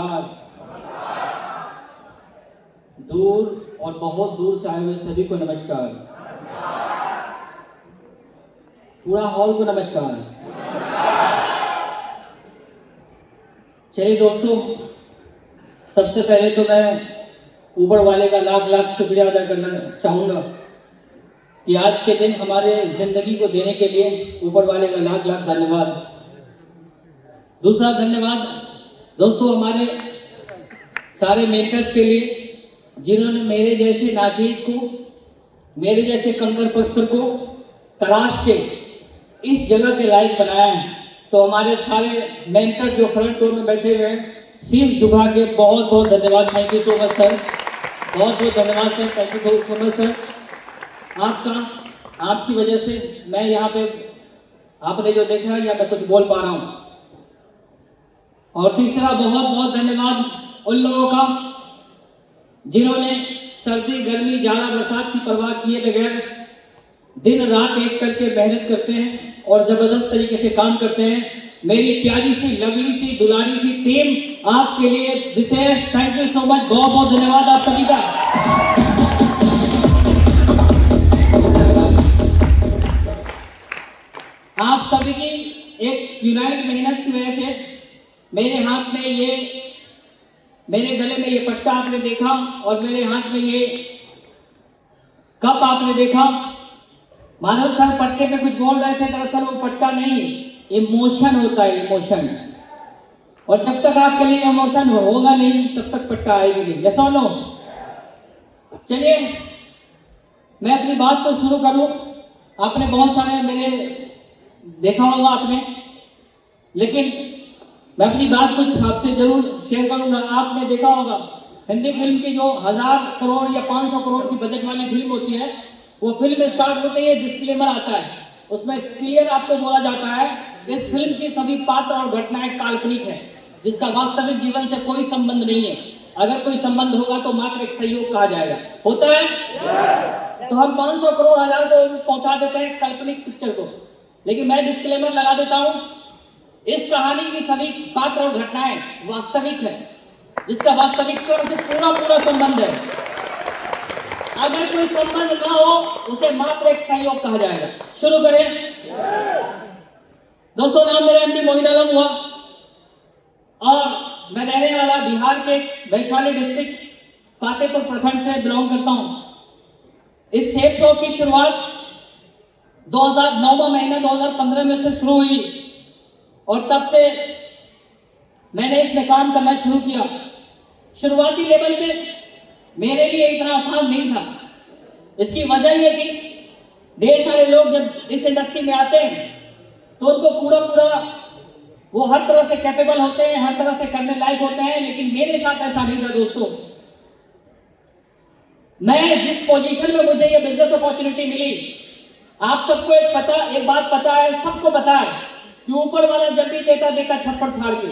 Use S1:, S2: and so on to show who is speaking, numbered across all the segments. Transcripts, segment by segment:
S1: नमस्कार। दूर और बहुत दूर से आए हुए सभी को नमस्कार। पूरा हॉल को नमस्कार। चलिए दोस्तों, सबसे पहले तो मैं ऊपर वाले का लाख लाख शुक्रिया अदा करना चाहूँगा कि आज के दिन हमारे जिंदगी को देने के लिए ऊपर वाले का लाख लाख धन्यवाद। दूसरा धन्यवाद दोस्तों हमारे सारे मेंटर्स के लिए, जिन्होंने मेरे जैसे नाचीज को, मेरे जैसे कंकर पत्थर को तराश के इस जगह के लायक बनाया है। तो हमारे सारे मेंटर जो फ्रंट रोव में बैठे हुए हैं, सिर झुका के बहुत बहुत धन्यवाद। Thank you so much sir, बहुत बहुत धन्यवाद sir, thank you so much sir. आपकी वजह से मैं यहाँ पे, आपने जो देखा या मैं कुछ बोल पा रहा हूँ। और तीसरा बहुत बहुत धन्यवाद उन लोगों का जिन्होंने सर्दी गर्मी जाड़ा बरसात की परवाह किए बगैर दिन रात एक करके मेहनत करते हैं और जबरदस्त तरीके से काम करते हैं। मेरी प्यारी सी लवली सी दुलारी सी टीम आपके लिए विशेष थैंक यू सो मच, बहुत बहुत धन्यवाद आप सभी का। आप सभी की एक यूनाइट मेहनत की वजह से मेरे हाथ में ये, मेरे गले में ये पट्टा आपने देखा और मेरे हाथ में ये कप आपने देखा। माधव सर पट्टे पे कुछ बोल रहे थे, दरअसल वो पट्टा नहीं, इमोशन होता है, इमोशन। और जब तक आपके लिए इमोशन होगा नहीं तब तक पट्टा आएगी नहीं। यस और नो? चलिए मैं अपनी बात को शुरू करूं। आपने बहुत सारे मेरे देखा होगा आपने, लेकिन मैं अपनी बात कुछ आपसे जरूर शेयर करूंगा। आपने देखा होगा हिंदी फिल्म की जो 1000 करोड़ या 500 करोड़ की बजट वाली फिल्म होती है, वो फिल्म स्टार्ट होते ही डिस्क्लेमर आता है, उसमें क्लियर आपको बोला जाता है इस फिल्म की सभी पात्र और घटनाएं काल्पनिक है, जिसका वास्तविक जीवन से कोई संबंध नहीं है। अगर कोई संबंध होगा तो मात्र एक सहयोग कहा जाएगा। होता है तो हम 500 करोड़ 1000 करोड़ पहुंचा देते हैं काल्पनिक पिक्चर को, लेकिन मैं डिस्क्लेमर लगा देता हूं, इस कहानी की सभी पात्र और घटनाएं वास्तविक है, जिसका वास्तविक से पूरा पूरा संबंध है। अगर कोई संबंध ना हो उसे मात्र एक सहयोग कहा जाएगा। शुरू करें दोस्तों। नाम मेरा एमडी मोहिन आलम हुआ और मैं रहने वाला बिहार के वैशाली डिस्ट्रिक्ट फतेहपुर प्रखंड से बिलोंग करता हूं। इस शेप शो की शुरुआत 2009 महीना 2015 में से शुरू हुई और तब से मैंने इसमें काम करना शुरू किया। शुरुआती लेवल पे मेरे लिए इतना आसान नहीं था। इसकी वजह यह थी, ढेर सारे लोग जब इस इंडस्ट्री में आते हैं तो उनको पूरा वो हर तरह से कैपेबल होते हैं, हर तरह से करने लायक होते हैं, लेकिन मेरे साथ ऐसा नहीं था दोस्तों। मैं जिस पोजीशन में मुझे ये बिजनेस अपॉर्चुनिटी मिली, आप सबको एक बात पता है, सबको पता है कि ऊपर वाला जब भी देता छप्पड़ फाड़ के,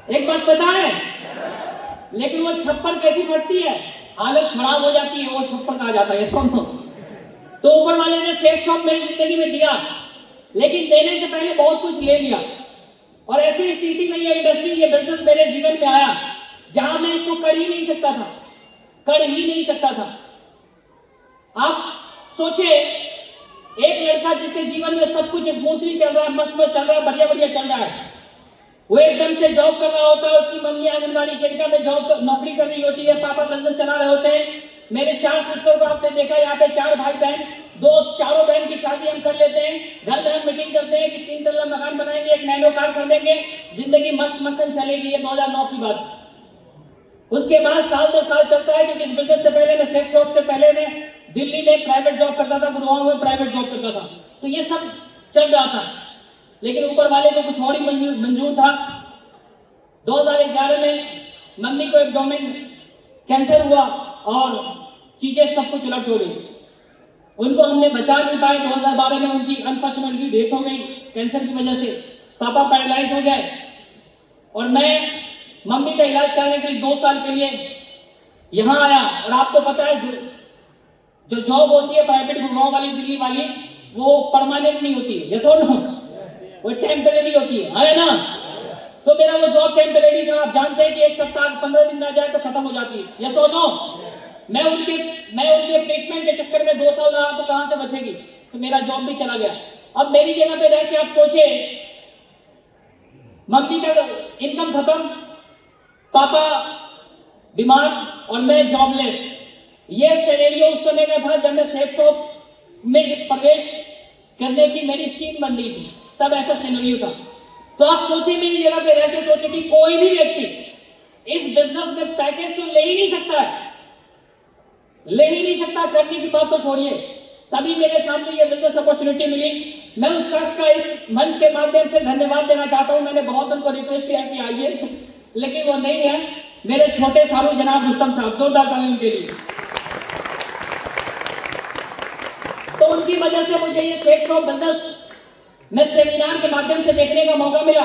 S1: एक बात पता है, लेकिन वो छप्पड़ कैसी फटती है, हालत खराब हो जाती है, वो छप्पड़ कहा जाता है। सुनो, तो ऊपर वाले ने सेफ शॉप मेरी जिंदगी में दिया, लेकिन देने से पहले बहुत कुछ ले लिया। और ऐसी स्थिति में ये इंडस्ट्री, ये बिजनेस मेरे जीवन में आया जहां मैं इसको कर ही नहीं सकता था। आप सोचे, एक लड़का जिसके जीवन में सब कुछ स्मूथली चल रहा है, मस्त चल रहा है, बढ़िया चल रहा है, वो एकदम से जॉब कर रहा होता है, उसकी मम्मी आंगनबाड़ी सेविका में नौकरी कर रही होती है, पापा बिजनेस चला रहे होते हैं। मेरे 4 सिस्टर को आपने देखा, यहाँ पे 4 भाई बहन, चारों बहन की शादी हम कर लेते हैं। घर में हम मीटिंग करते हैं कि 3 तल्ला मकान बनाएंगे, एक नैनो कार कर देंगे, जिंदगी मस्त मक्खन चलेगी। ये 2009 की बात। उसके बाद साल 2 साल चलता है, क्योंकि इस बिजनेस से पहले, मैं सेफ शॉप से पहले मैं दिल्ली में प्राइवेट जॉब करता था, गुरुग्राम में प्राइवेट जॉब करता था, तो ये सब चल रहा था। लेकिन ऊपर वाले को कुछ और ही मंजूर था। 2011 में मम्मी को एब्डोमेन कैंसर हुआ और चीजें सब कुछ उलट हो गई। उनको हमने बचा नहीं पाए। 2012 में उनकी अनफॉर्चुनेटली डेथ हो गई कैंसर की वजह से। पापा पैरालाइज हो गए और मैं मम्मी का इलाज करने के लिए 2 साल के लिए यहाँ आया। और आपको पता है जो जॉब होती है प्राइवेट गुड़गांव वाली, दिल्ली वाली, वो परमानेंट नहीं होती है, यस और नो, वो टेम्परेरी होती है ना। तो मेरा वो जॉब टेम्परेरी था। आप जानते हैं कि एक सप्ताह 15 दिन ना जाए तो खत्म हो जाती है, यस और नो। मैं उनके ट्रीटमेंट के चक्कर में 2 साल रहा तो कहां से बचेगी, तो मेरा जॉब भी चला गया। अब मेरी जगह पे रह के आप सोचे, मम्मी का इनकम खत्म, पापा बीमार और मैं जॉबलेस। ये सिनेरियो उस समय का था जब मैं सेफ शॉप में प्रवेश करने की मेरी सीन बन रही थी, तब ऐसा सिनेरियो था। तो आप सोचिए, मेरी जगह पे रह के सोचे कि कोई भी व्यक्ति इस बिजनेस में पैकेज तो ले ही नहीं सकता है, ले ही नहीं सकता, करने की बात तो छोड़िए। तभी मेरे सामने ये बिजनेस अपॉर्चुनिटी मिली। मैं उस शख्स का इस मंच के माध्यम से धन्यवाद देना चाहता हूं। मैंने बहुत उनको रिक्वेस्ट किया कि आइए, लेकिन वो नहीं है। मेरे छोटे सारू जनाब रुस्तम साहब, जोरदार ताली उनके लिए। तो उनकी वजह से मुझे ये सेफ शॉप बिजनेस में सेमिनार के माध्यम से देखने का मौका मिला।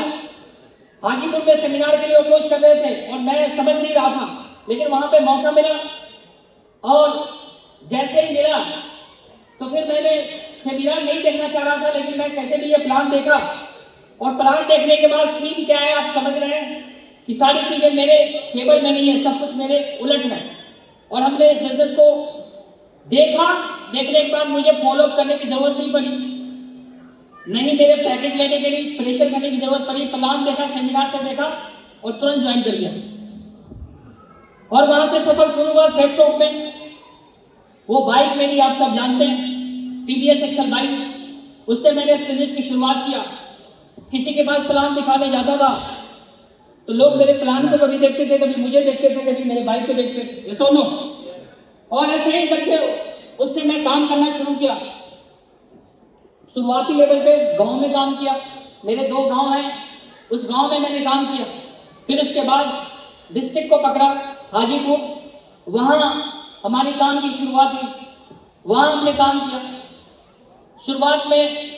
S1: हाजीपुर में सेमिनार के लिए अप्रोच कर रहे थे और मैं समझ नहीं रहा था, लेकिन वहां पे मौका मिला और जैसे ही मिला तो फिर मैंने सेमिनार नहीं देखना चाह रहा था, लेकिन मैं कैसे भी ये प्लान देखा। और प्लान देखने के बाद सीन क्या है आप समझ रहे हैं कि सारी चीजें मेरे फेवर में नहीं है, सब कुछ मेरे उलट है। और हमने इस बिजनेस को देखा, देखने के बाद मुझे फॉलो अप करने की जरूरत नहीं पड़ी, नहीं मेरे पैकेज लेने के लिए प्रेशर करने की जरूरत पड़ी। प्लान देखा, सेमिनार से देखा और तुरंत ज्वाइन कर लिया। और वहां से सफर शुरू हुआ सेफ शॉप में। वो बाइक मेरी आप सब जानते हैं, टीवीएस एक्सल बाइक, उससे मैंने इस बिजनेस की शुरुआत किया। किसी के पास प्लान दिखाने जाता था तो लोग मेरे प्लान को कभी देखते थे, कभी मुझे देखते थे, कभी मेरे बाइक को देखते थे, ये सुनो। और ऐसे ही करके उससे मैं काम करना शुरू किया। शुरुआती लेवल पे गांव में काम किया, मेरे 2 गांव हैं, उस गांव में मैंने काम किया। फिर उसके बाद डिस्ट्रिक्ट को पकड़ा, हाजीपुर, वहां हमारी काम की शुरुआत हुई, वहां हमने काम किया। शुरुआत में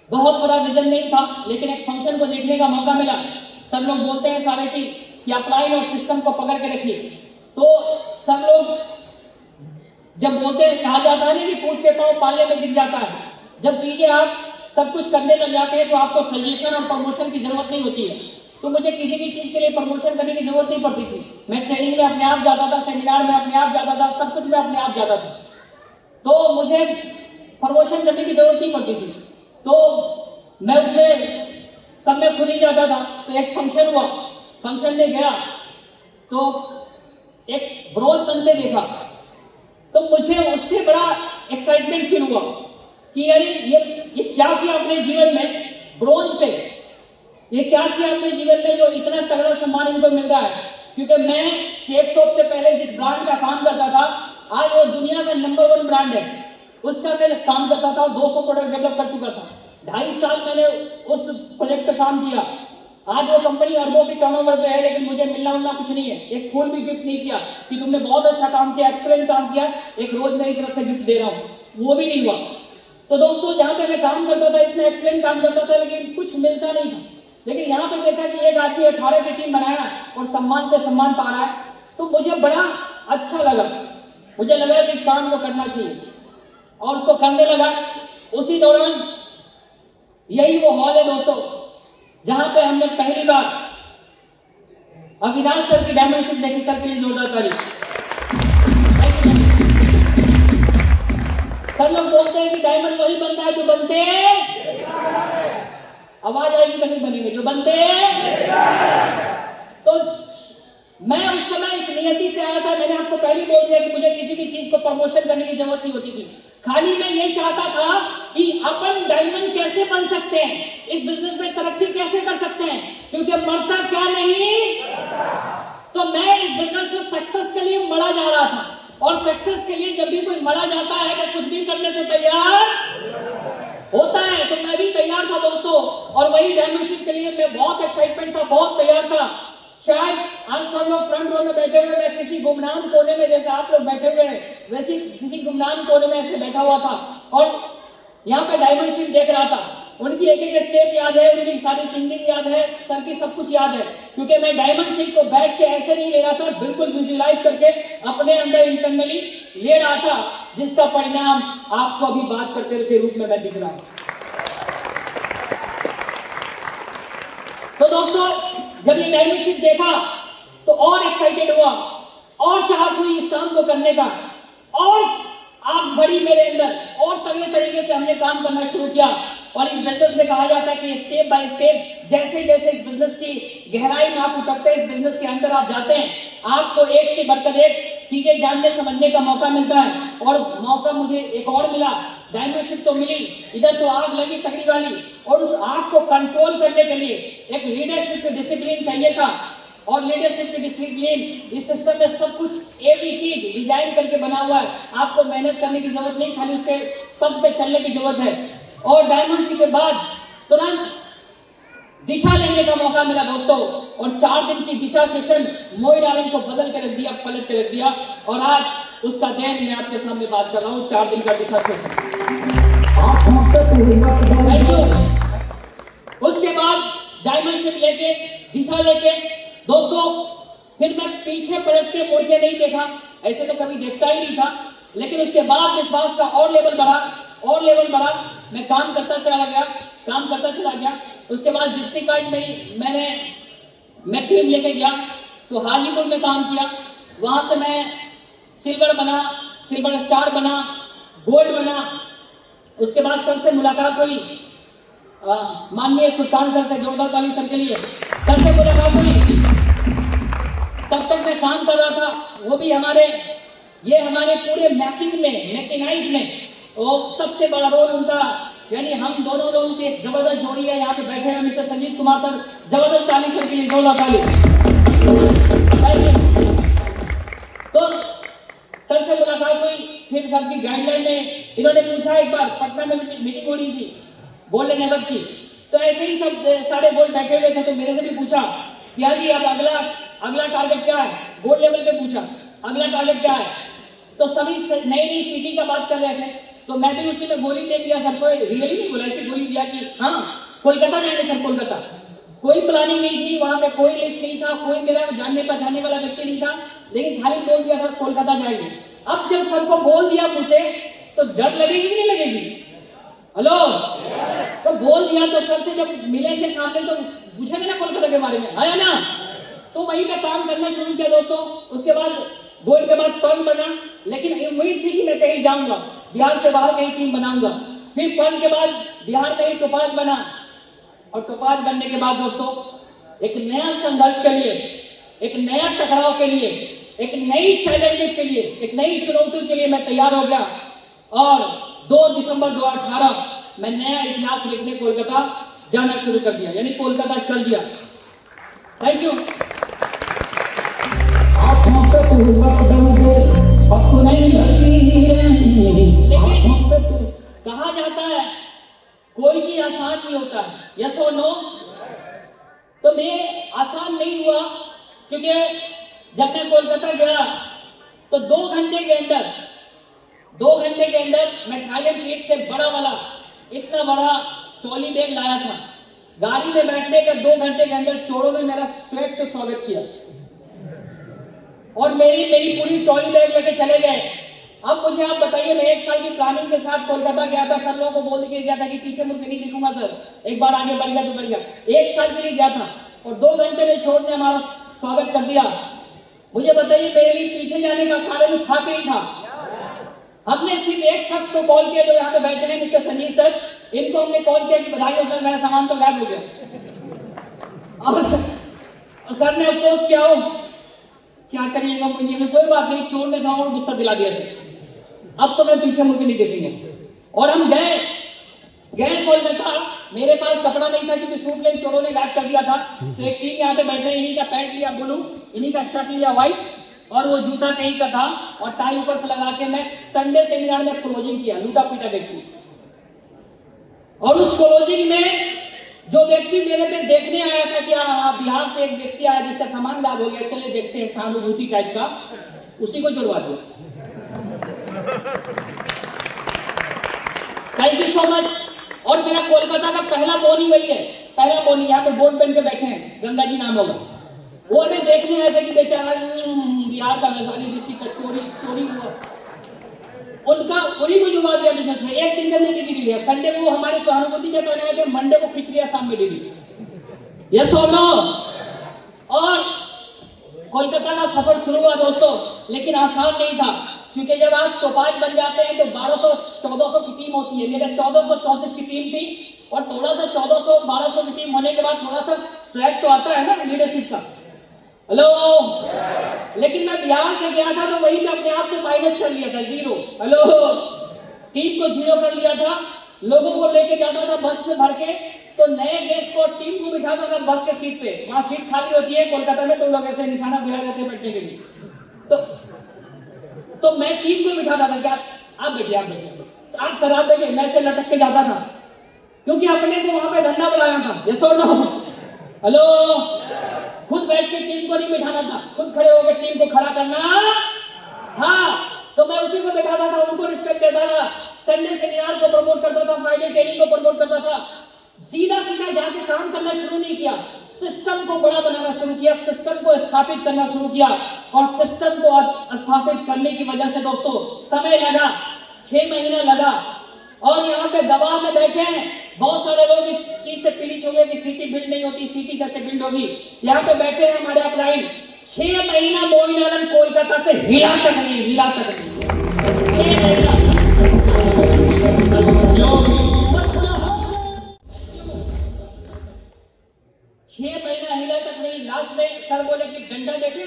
S1: बहुत बड़ा विजन नहीं था, लेकिन एक फंक्शन को देखने का मौका मिला। सब लोग बोलते हैं सारे चीज कि अपलाइन और सिस्टम को पकड़ के रखिए। तो सब लोग जब बोलते हैं, कहा जाता है ना कि पूछ के पांव पाले में दिख जाता है। जब चीजें आप सब कुछ करने लग जाते हैं तो आपको सजेशन और प्रमोशन की जरूरत नहीं होती है। तो मुझे किसी भी चीज के लिए प्रमोशन करने की जरूरत नहीं पड़ती थी। मैं ट्रेनिंग में अपने आप जाता था, सेमिनार में अपने आप जाता था, सब कुछ में अपने आप जाता था, तो मुझे प्रमोशन करने की जरूरत नहीं पड़ती थी। तो मैं उसमें सब में खुद ही जाता था। तो एक फंक्शन हुआ, फंक्शन में गया तो एक ब्रोंज बनते देखा, तो मुझे उससे बड़ा एक्साइटमेंट फील हुआ कि यार ये क्या किया अपने जीवन में, ब्रोंज पे ये क्या किया अपने जीवन में जो इतना तगड़ा सम्मान इनको मिल रहा है। क्योंकि मैं सेफ शॉप से पहले जिस ब्रांड का काम करता था, आज वो दुनिया का नंबर 1 ब्रांड है, उसका मैं काम करता था और 200 प्रोडक्ट डेवलप कर चुका था। 2.5 साल मैंने उस प्रोजेक्ट पे काम किया। आज वो कंपनी अरबों की टर्नओवर पे है, लेकिन मुझे मिलना कुछ नहीं है। एक फूल भी गिफ्ट नहीं किया कि तुमने बहुत अच्छा काम किया, एक्सीलेंट काम किया, एक रोज मेरी तरफ से गिफ्ट दे रहा हूँ, वो भी नहीं हुआ। तो दोस्तों, जहां पे मैं काम करता था, इतना एक्सीलेंट काम करता था, लेकिन कुछ मिलता नहीं था। लेकिन यहाँ पे देखा कि एक आदमी 18 की टीम बनाया और सम्मान पे सम्मान पा रहा है, तो मुझे बड़ा अच्छा लगा। मुझे लगा कि इस काम को करना चाहिए और उसको करने लगा। उसी दौरान यही वो हॉल है दोस्तों, जहां पे हमने पहली बार अविनाश सर की डायमेंशन देखी। सर के लिए जोरदार तारीफ। सर लोग बोलते हैं कि डायमंड वही बनता है जो बनते हैं, आवाज आएगी तभी बनेंगे, जो बनते हैं। तो मैं उस समय इस नियति से आया था, मैंने आपको पहले बोल दिया कि मुझे किसी भी चीज को प्रमोशन करने की जरूरत नहीं होती थी। खाली मैं ये चाहता था कि अपन डायमंड कैसे बन सकते हैं, इस बिजनेस में तरक्की कैसे कर सकते हैं, क्योंकि मरता क्या नहीं। तो मैं इस बिजनेस में सक्सेस के लिए मरा जा रहा था, और सक्सेस के लिए जब भी कोई मरा जाता है तो कुछ भी करने को तैयार होता है। तो मैं भी तैयार था दोस्तों, और वही डायमेंशन के लिए मैं बहुत एक्साइटमेंट था, बहुत तैयार था। शायद आज सब लोग फ्रंट रो में बैठे हुए, मैं किसी गुमनाम कोने में, जैसे आप लोग बैठे हुए हैं वैसे किसी गुमनाम कोने में ऐसे बैठा हुआ था और यहाँ पे डायमेंशन देख रहा था। उनकी एक एक स्टेप याद है, उनकी सारी सिंगिंग याद है, सर की सब कुछ याद है, क्योंकि मैं डायमंड शीट को बैठ के ऐसे नहीं ले रहा था, बिल्कुल विजुअलाइज करके अपने अंदर इंटरनली ले रहा था, जिसका परिणाम आपको अभी बात करते के रूप में मैं दिख रहा हूं। तो दोस्तों, जब ये डायमेंशन देखा तो और एक्साइटेड हुआ और चाहत हुई इस काम को करने का और आग बढ़ी मेरे अंदर और तगड़े तरीके से हमने काम करना शुरू किया। और इस बिजनेस में कहा जाता है कि स्टेप बाय स्टेप जैसे जैसे इस बिजनेस की गहराई में आप उतरते हैं, इस बिजनेस के अंदर आप जाते हैं, आपको एक से बढ़कर एक चीजें जानने समझने का मौका मिलता है। और मौका मुझे एक और मिला, डायमेंशन तो मिली, इधर तो आग लगी तगड़ी वाली, और उस आग को कंट्रोल करने के लिए एक लीडरशिप डिसिप्लिन चाहिए था। और लीडरशिप की डिसिप्लिन इस सिस्टम में सब कुछ एवरी चीज डिजाइन करके बना हुआ है। आपको मेहनत करने की जरूरत नहीं, खाली उसके पग पे चलने की जरूरत है। और डायमेंशन के बाद तुरंत दिशा लेने का मौका मिला दोस्तों, और 4 दिन की दिशा सेशन मोहित आलम को बदल के रख दिया, पलट के रख दिया, और आज उसका देन मैं आपके सामने बात कर रहा हूँ। 4 दिन का दिशा सेशन, थैंक यू। उसके बाद डायमेंशन लेके दिशा लेके दोस्तों फिर मैं पीछे पलट के मुड़ के नहीं देखा, ऐसे तो कभी देखता ही नहीं था। लेकिन उसके बाद विश्वास का और लेवल बढ़ा और लेवल बढ़ा, मैं काम करता चला गया। उसके बाद डिस्ट्रिक्ट वाइज मैं टीम लेके गया तो हाजीपुर में काम किया, वहां से मैं सिल्वर बना, सिल्वर स्टार बना, गोल्ड बना। उसके बाद सर से मुलाकात हुई, माननीय सुल्तान सर से, जोरदार ताली सर के लिए, सर से मुलाकात हुई। तब तक मैं काम कर रहा था, वो भी हमारे पूरे मैकिंग में, मैकेनाइज में, और सबसे बड़ा रोल उनका, यानी हम दोनों लोगों की एक जबरदस्त जोड़ी है। यहाँ पे बैठे हैं मिस्टर संजीत कुमार सर, जबरदस्त ताली सर के लिए, जोरदार ताली। तो सर से मुलाकात हुई, फिर सर की गाइडलाइन में इन्होंने पूछा, एक बार पटना में मीटिंग हो रही थी गोल्डन नेवर की, तो ऐसे ही सब सारे गोल्ड बैठे हुए थे, तो मेरे से भी पूछा कि हाँ जी अब अगला टारगेट क्या है, गोल्ड लेवल पे पूछा अगला टारगेट क्या है। तो सभी नई सिटी का बात कर रहे थे, तो मैं भी उसी में गोली दे दिया सर को, रियली नहीं बोला, ऐसी गोली दिया कि हाँ कोलकाता जाएंगे सर, कोलकाता। कोई प्लानिंग नहीं थी, वहां पे कोई लिस्ट नहीं था, कोई मेरा जानने पहचानने वाला व्यक्ति नहीं था, लेकिन खाली बोल दिया था कोलकाता जाएंगे। अब जब सर को बोल दिया मुझे, तो डर लगेगी कि नहीं लगेगी? हेलो, तो बोल दिया तो सर से जब मिलेंगे सामने तो पूछेंगे ना कोलकाता के बारे में, आया ना? तो वहीं पे काम करना शुरू किया दोस्तों। उसके बाद गोल्ड के बाद पर्ल बना, लेकिन उम्मीद थी कि मैं कहीं जाऊंगा, बिहार से बाहर कहीं टीम बनाऊंगा। फिर पर्ल के बाद बिहार में ही टोपाज बना, और टोपाज बनने के बाद दोस्तों एक नया संघर्ष के लिए, एक नया टकराव के लिए, एक नई चैलेंजेस के लिए, एक नई चुनौती के लिए मैं तैयार हो गया। और 2 दिसंबर 2018 मैं नया इतिहास लिखने कोलकाता जाना शुरू कर दिया, यानी कोलकाता चल दिया। Thank you. लेकिन कहा जाता है कोई चीज आसान नहीं होता है, यस और नो? तो मैं आसान नहीं हुआ, क्योंकि जब मैं कोलकाता गया तो 2 घंटे के अंदर मैं थाईलैंड ट्रिप से बड़ा वाला इतना बड़ा ट्रॉली बैग लाया था। गाड़ी में बैठने के 2 घंटे के अंदर चोरों ने मेरा स्वेग से स्वागत किया और मेरी पूरी ट्रॉली बैग लेके चले गए। अब मुझे आप बताइए, मैं 1 साल की प्लानिंग के साथ कोलकाता गया था, सर लोगों को बोल के गया था कि पीछे मुड़ के नहीं देखूंगा सर, एक बार आगे बढ़ गया तो बढ़ गया। 1 साल के लिए गया था और 2 घंटे में चोर ने हमारा स्वागत कर दिया। मुझे बताइए मेरे लिए पीछे जाने का कारण था कि नहीं था? हमने सिर्फ एक शख्स को कॉल किया जो यहाँ पे बैठे हैं, मिस्टर संजीत सर, इनको हमने कॉल किया कि बधाई हो सर, मेरा सामान तो गायब हो गया। और सर ने अफसोस किया, हो क्या करिएगा मुझे, कोई बात नहीं, चोर ने सामान गुस्सा दिला दिया सर, अब तो मैं पीछे मुड़ के नहीं देखेंगे। और हम गए कोलकाता, मेरे पास कपड़ा नहीं था क्योंकि सूट लेन चोरों ने गायब कर दिया था। तो एक टीम यहाँ पे बैठे, इन्हीं का पैंट लिया ब्लू, इन्हीं का शर्ट लिया व्हाइट, और वो जूता कहीं का था, और टाई ऊपर से लगा के मैं संडे सेमिनार में क्लोजिंग किया, लूटा पीटा व्यक्ति। और उस क्लोजिंग में जो व्यक्ति मेरे पे देखने आया था कि बिहार से एक व्यक्ति आया जिसका सामान गायब हो गया, चले देखते हैं, सहानुभूति टाइप का, उसी को जुड़वा दिया। Thank you so much. और मेरा कोलकाता का पहला बोनी वही है, पहला बोनी, यहाँ पे बोर्ड पहन के बैठे हैं, गंगा जी नाम होगा। वो हमें देखने आए थे कि बेचारा बिहार का वैशाली डिस्ट्रिक्ट का चोरी हुआ, उनका उन्हीं को जुड़वा दिया बिजनेस में। 1 दिन में डिग्री लिया, संडे को हमारे सहानुभूति जब बनाए थे, मंडे को खिंच लिया शाम में डिग्री। यस और नो? और कोलकाता का सफर शुरू हुआ दोस्तों, लेकिन आसान नहीं था, क्योंकि जब आप टोपाज बन जाते हैं तो 1200-1400 की टीम होती है। मेरा 1434 की टीम थी, और थोड़ा सा 1400-1200 की टीम होने के बाद थोड़ा सा स्वैग तो आता है ना लीडरशिप का। हेलो, लेकिन मैं बिहार से गया था तो वहीं पे अपने आप को माइनस कर लिया था, 0। हेलो, टीम को 0 कर लिया था। लोगों को लेके जाता था बस में भर के, तो नए गेस्ट को टीम को बिठाता था बस के सीट पे। वहां सीट खाली होती है कोलकाता में, तो लोग ऐसे निशाना बिहार देते हैं बैठने के लिए। तो मैं टीम को बिठाता था कि आप बैठिए, आप सर आप बैठिए, मैं ऐसे लटक के जाता था, क्योंकि अपने को वहां पे धंधा बुलाया था। ये सो नो, हेलो, खुद बैठ के टीम को नहीं बिठाना था, खुद खड़े होकर टीम को खड़ा करना था। तो मैं उसी को बिठाता था, उनको रिस्पेक्ट देता था, संडे सेमिनार को प्रमोट करता था, फ्राइडे ट्रेनिंग को प्रमोट करता था। सीधा सीधा जाके काम करना शुरू नहीं किया, सिस्टम को बड़ा बनाना शुरू किया, सिस्टम को स्थापित करना शुरू किया। और सिस्टम को स्थापित करने की वजह से दोस्तों समय लगा, 6 महीना लगा। और यहाँ पे दबाव में बैठे हैं बहुत सारे लोग, इस चीज से पीड़ित हो गए कि सिटी बिल्ड नहीं होती, सिटी कैसे बिल्ड होगी। यहाँ पे बैठे हैं हमारे अपलाइन, 6 महीना मोइनालम कोलकाता से हिला तक नहीं। 6 महीना हिला तक नहीं। लास्ट में सर बोले कि डंडा देखे,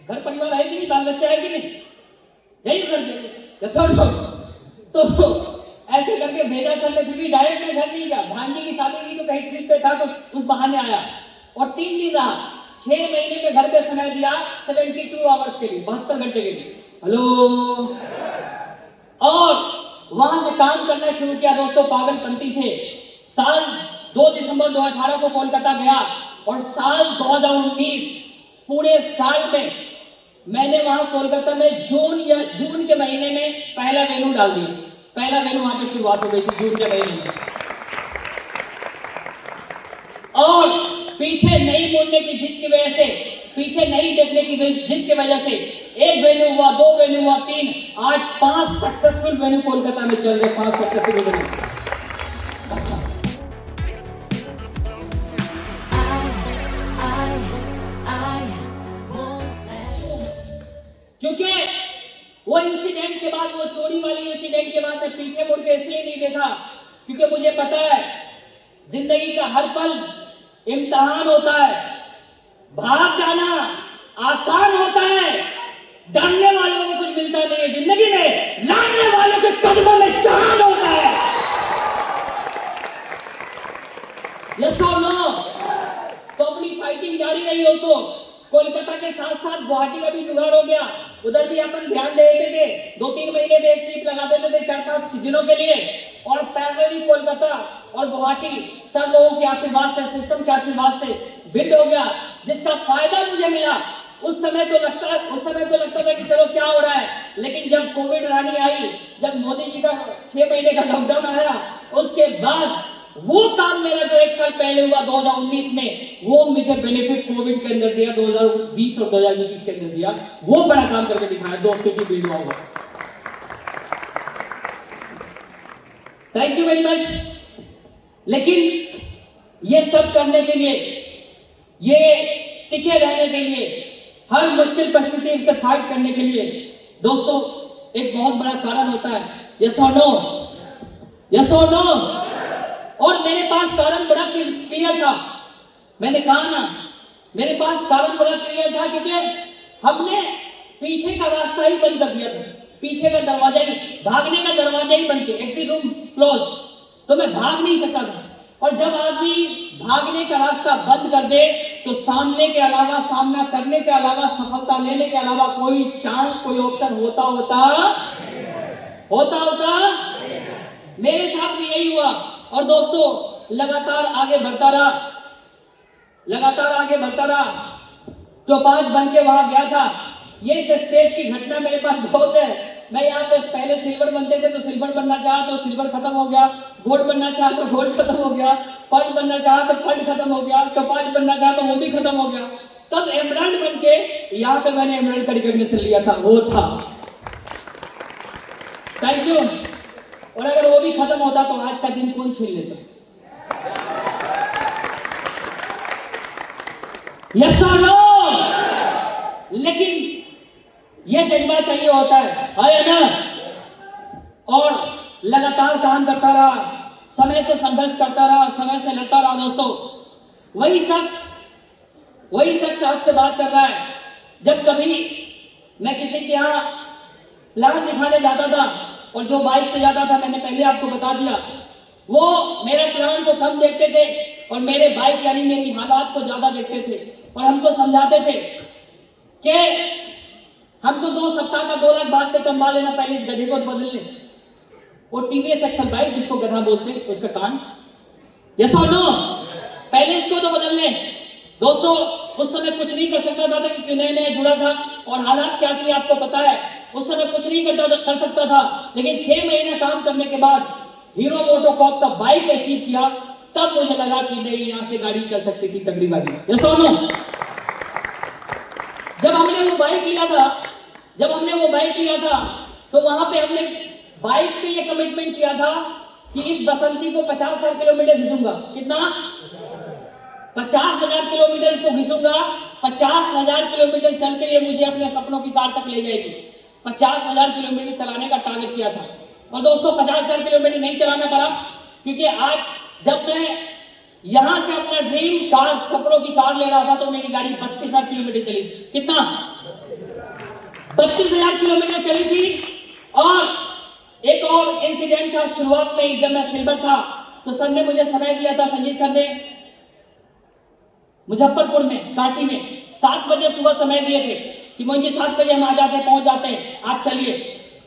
S1: घर परिवार है कि नहीं, बाल बच्चा है कि नहीं, यही कर दे। तो ऐसे करके भेजा चलते, फिर भी डायरेक्ट में घर नहीं गया। भांजी की शादी की तो कहीं ट्रिप पे था, तो उस बहाने आया और 3 दिन रहा। 6 महीने में घर पे समय दिया 72 आवर्स के लिए, 72 घंटे के लिए। हेलो, और वहां से काम करना शुरू किया दोस्तों पागलपंती से। साल 2 दिसंबर 2018 को कोलकाता गया, और साल 2019 पूरे साल में मैंने वहां कोलकाता में जून के महीने में पहला वेन्यू डाल दिया। पहला वेन्यू वहां पे शुरुआत हो गई थी जून के महीने में। और पीछे नहीं मुड़ने की जिद की वजह से, पीछे नहीं देखने की जिद की वजह से 1 वेन्यू हुआ, 2 वेन्यू हुआ, 3, आज 5 सक्सेसफुल वेन्यू कोलकाता में चल रहे। 5 सक्सेसफुल वेन्यू। क्योंकि वो इंसिडेंट के बाद, वो चोरी वाली इंसिडेंट के बाद मैं पीछे मुड़ के इसलिए नहीं देखा, क्योंकि मुझे पता है जिंदगी का हर पल इम्तिहान होता है। भाग जाना आसान होता है, डरने वालों को कुछ मिलता नहीं है जिंदगी में, लड़ने वालों के कदमों में जहान होता है। यस और नो? तो अपनी फाइटिंग जारी रही हो। तो कोलकाता के साथ साथ गुवाहाटी का भी जुगाड़ हो गया, उधर भी अपन ध्यान देते थे। 2-3 महीने में एक ट्रिप लगा देते थे 4-5 दिनों के लिए, और पैरेलली कोलकाता और गुवाहाटी सब लोगों के आशीर्वाद से, सिस्टम के आशीर्वाद से बिल्ड हो गया, जिसका फायदा मुझे मिला। उस समय तो लगता था कि चलो क्या हो रहा है, लेकिन जब कोविड रानी आई, जब मोदी जी का 6 महीने का लॉकडाउन आया, उसके बाद वो काम मेरा जो 1 साल पहले हुआ 2019 में, वो मुझे बेनिफिट कोविड के अंदर दिया, 2020 और 2021 के अंदर दिया। वो बड़ा काम करके दिखाया, 2 सिटी बिल्ड हुआ। Thank you very much. लेकिन ये सब करने के लिए, ये टिके रहने के लिए, हर मुश्किल परिस्थिति से फाइट करने के लिए दोस्तों एक बहुत बड़ा कारण होता है। यस और नो? यस और नो? और मेरे पास कारण बड़ा क्लियर था। मैंने कहा ना, मेरे पास कारण बड़ा क्लियर था, क्योंकि हमने पीछे का रास्ता ही बंद कर दिया था, पीछे का दरवाजा ही, भागने का दरवाजा ही बंद किया, एग्जिट रूम क्लोज। तो मैं भाग नहीं सकता था। और जब आदमी भागने का रास्ता बंद कर दे, तो सामने के अलावा, सामना करने के अलावा, सफलता लेने के अलावा कोई चांस, कोई ऑप्शन होता मेरे साथ भी यही हुआ। और दोस्तों लगातार आगे बढ़ता रहा। टोपाज बन के वहां गया था। ये स्टेज की घटना मेरे पास बहुत है। मैं यहाँ पे पहले सिल्वर बनते थे, तो सिल्वर बनना चाहा तो सिल्वर खत्म हो गया, गोल्ड बनना चाहा तो गोल्ड खत्म हो गया, पर्ल बनना चाहा तो पर्ल खत्म हो गया, टोपाज बनना चाहा तो वो भी खत्म हो गया। तब एमराल्ड बन के यहाँ पे मैंने एमराल्ड का रिकॉग्निशन लिया था, वो था। Thank you. और अगर वो भी खत्म होता तो आज का दिन कौन छीन लेता? यस और नो? ये जज्बा चाहिए होता है ना। और लगातार काम करता रहा, समय से संघर्ष करता रहा, समय से लड़ता रहा दोस्तों। वही शख्स आपसे बात कर रहा है। जब कभी मैं किसी के यहाँ प्लान दिखाने जाता था और जो बाइक से जाता था, मैंने पहले आपको बता दिया, वो मेरे प्लान को कम देखते थे और मेरे बाइक यानी मेरी हालात को ज्यादा देखते थे और हमको समझाते थे कि हमको 2 सप्ताह का 2 लाख बाद में कमा लेना, पहले इस गधे को बदल ले। वो टीवीएस एक्सल बाइक जिसको गधा बोलते हैं, उसका कान, यस और नो, पहले इसको तो बदल ले। दोस्तों उस समय कुछ नहीं कर सकता था क्योंकि नए नए जुड़ा था और हालात क्या थी आपको पता है। उस समय कुछ नहीं कर सकता था, लेकिन 6 महीने काम करने के बाद हीरो मोटोकॉर्प का बाइक अचीव किया, तब मुझे लगा कि नहीं, यहां से गाड़ी चल सकती थी, तगड़ी गाड़ी, यस और नो। जब हमने वो बाइक लिया था तो वहां पे हमने बाइक पे ये कमिटमेंट किया था कि इस बसंती को 50,000 किलोमीटर घिसूंगा। कितना? 50,000 किलोमीटर इसको घिसूंगा। 50,000 किलोमीटर चल के ये मुझे अपने सपनों की कार तक ले जाएगी। 50,000 किलोमीटर चलाने का टारगेट किया था और दोस्तों 50,000 किलोमीटर नहीं चलाना पड़ा, क्योंकि आज जब मैं यहां से अपना ड्रीम कार, सपनों की कार ले रहा था, तो मेरी गाड़ी 32,000 किलोमीटर चली थी। कितना? 32,000 किलोमीटर चली थी। और एक और इंसिडेंट था शुरुआत में ही, जब मैं सिल्वर था तो सर ने मुझे समय दिया था, संजीत सर ने मुजफ्फरपुर में काटी में 7 बजे सुबह समय दिए थे कि मुझे 7 बजे हम आ जाते, पहुंच जाते हैं, आप चलिए।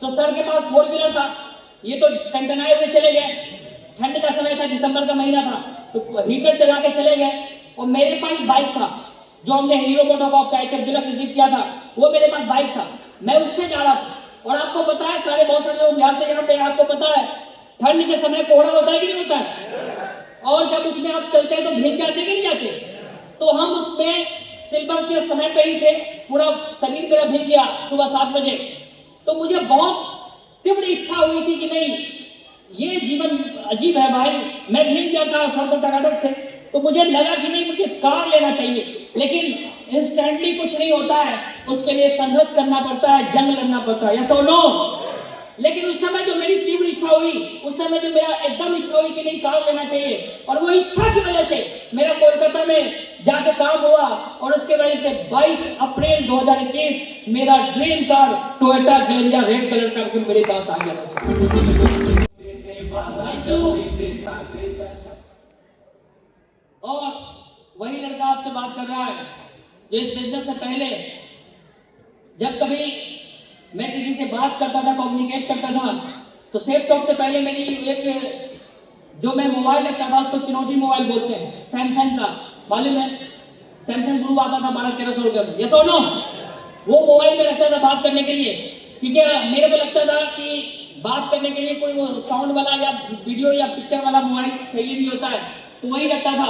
S1: तो सर के पास 4 व्हीलर था, ये तो टनटनाए हुए चले गए। ठंड का समय था, दिसंबर का महीना था, तो हीटर चला के चले गए। और मेरे पास बाइक था जो हमने हीरो मोटोकॉर्प का HF डिलक्स रिसीव किया था, वो मेरे पास बाइक था, मैं उससे जा रहा था। और आपको पता है, सारे बहुत सारे लोग यहाँ से यहाँ पे, आपको पता है ठंड के समय कोहरा होता है कि नहीं होता है, और जब उसमें आप चलते हैं तो भीग जाते कि नहीं जाते। तो हम उसमें सिल्वर के समय पे ही थे, पूरा शरीर मेरा भीग गया सुबह 7 बजे। तो मुझे बहुत तीव्र इच्छा हुई थी कि नहीं, ये जीवन अजीब है भाई, मैं भीग गया था, सर पर टकाटक थे, तो मुझे लगा कि नहीं, मुझे कार लेना चाहिए। लेकिन इंस्टेंटली कुछ नहीं होता है, उसके लिए संघर्ष करना पड़ता है, जंग लड़ना पड़ता है, यस और नो। लेकिन उस समय जो मेरी तीव्र इच्छा हुई, उस समय जो मेरा एकदम इच्छा हुई कि नहीं, कार लेना चाहिए, और वो इच्छा की वजह से मेरा कोलकाता में जाके काम हुआ और उसके वजह से 22 अप्रैल 2021 मेरा dream car Toyota Glanza red colour का मेरे पास आ गया। और वही लड़का आपसे बात कर रहा है जो इस बिजनेस से पहले जब कभी मैं किसी से बात करता था, कम्युनिकेट करता था, तो सेफ शॉप से पहले मेरी एक जो मैं मोबाइल रखता था उसको चिनौटी मोबाइल बोलते हैं, सैमसंग का, मालूम है, सैमसंग ग्रुप आता था 1200-1300 रुपए में, यस और नो। वो मोबाइल में रखता था बात करने के लिए, क्योंकि मेरे को लगता था कि बात करने के लिए कोई वो साउंड वाला या वीडियो या पिक्चर वाला मोबाइल चाहिए भी होता है, तो वही रखता था।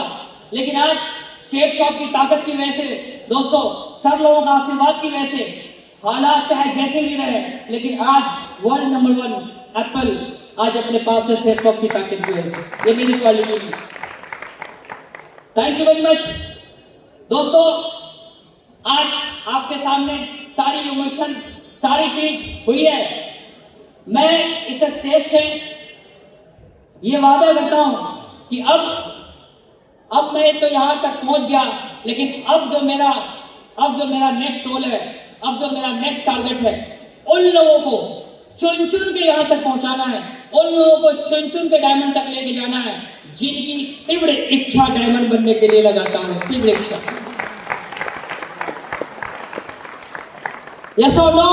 S1: लेकिन आज सेफ शॉप की ताकत की वजह से दोस्तों, सब लोगों का आशीर्वाद की वजह से, हालात चाहे जैसे भी रहे, लेकिन आज वर्ल्ड नंबर 1 एप्पल आज अपने पास है सेफ शॉप की ताकत की वजह से। ये मेरी क्वालिटी है। थैंक यू वेरी मच दोस्तों। आज आपके सामने सारी इमोशन, सारी चीज हुई है। मैं इस स्टेज से ये वादा करता हूं कि अब मैं तो यहां तक पहुंच गया, लेकिन अब जो मेरा नेक्स्ट गोल है, अब जो मेरा नेक्स्ट टारगेट है, उन लोगों को चुन चुन के यहां तक पहुंचाना है, उन लोगों को चुन चुन के डायमंड तक लेके जाना है, जिनकी तीव्र इच्छा डायमंड बनने के लिए लगाता है, तीव्र इच्छा, यस और नो।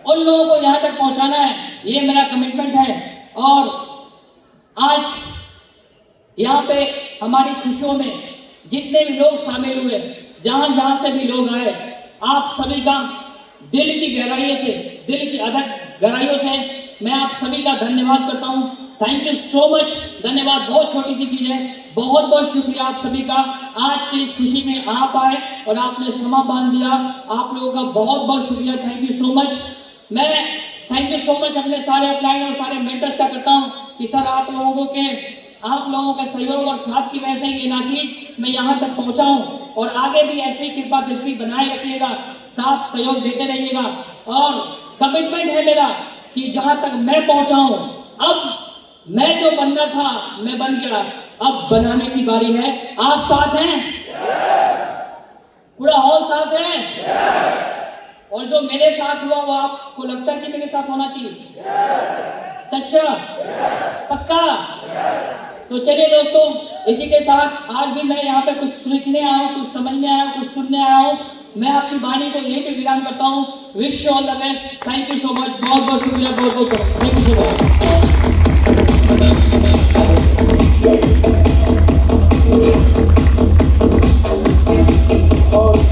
S1: उन लोगों को यहां तक पहुंचाना है, ये मेरा कमिटमेंट है। और आज यहाँ पे हमारी खुशियों में जितने भी लोग शामिल हुए, जहां जहां से भी लोग आए, आप सभी का दिल की गहराइयों से, दिल की अथक गहराइयों से मैं आप सभी का धन्यवाद करता हूं। Thank you so much. धन्यवाद, बहुत छोटी सी चीज है। बहुत बहुत शुक्रिया आप सभी का। आज की इस खुशी में आप आए और आपने क्षमा बांध दिया, आप लोगों का बहुत बहुत शुक्रिया। Thank you so much. मैं थैंक यू सो मच अपने सारे अपलाइन और सारे मेंटर्स का करता हूं कि सर आप लोगों के सहयोग और साथ की वजह से ये नाचीज मैं यहाँ तक पहुँचा हूँ, और आगे भी ऐसे ही कृपा दृष्टि बनाए रखिएगा। साथ सहयोग देते रहिएगा। और कमिटमेंट है मेरा कि जहां तक मैं पहुंचा हूं, अब मैं जो बनना था मैं बन गया, अब बनाने की बारी है। आप साथ हैं? पूरा हॉल साथ है? और जो मेरे साथ हुआ वो आपको लगता है कि मेरे साथ होना चाहिए? सच्चा? पक्का? तो चलिए दोस्तों, इसी के साथ आज भी मैं यहाँ पे कुछ सीखने आया हूँ, कुछ समझने आया हूँ, कुछ सुनने आया हूँ। मैं अपनी वाणी को यहीं पे विराम करता हूँ। Wish you all the best. Thank you so much. बहुत बहुत शुक्रिया। बहुत बहुत थैंक यू सो मच।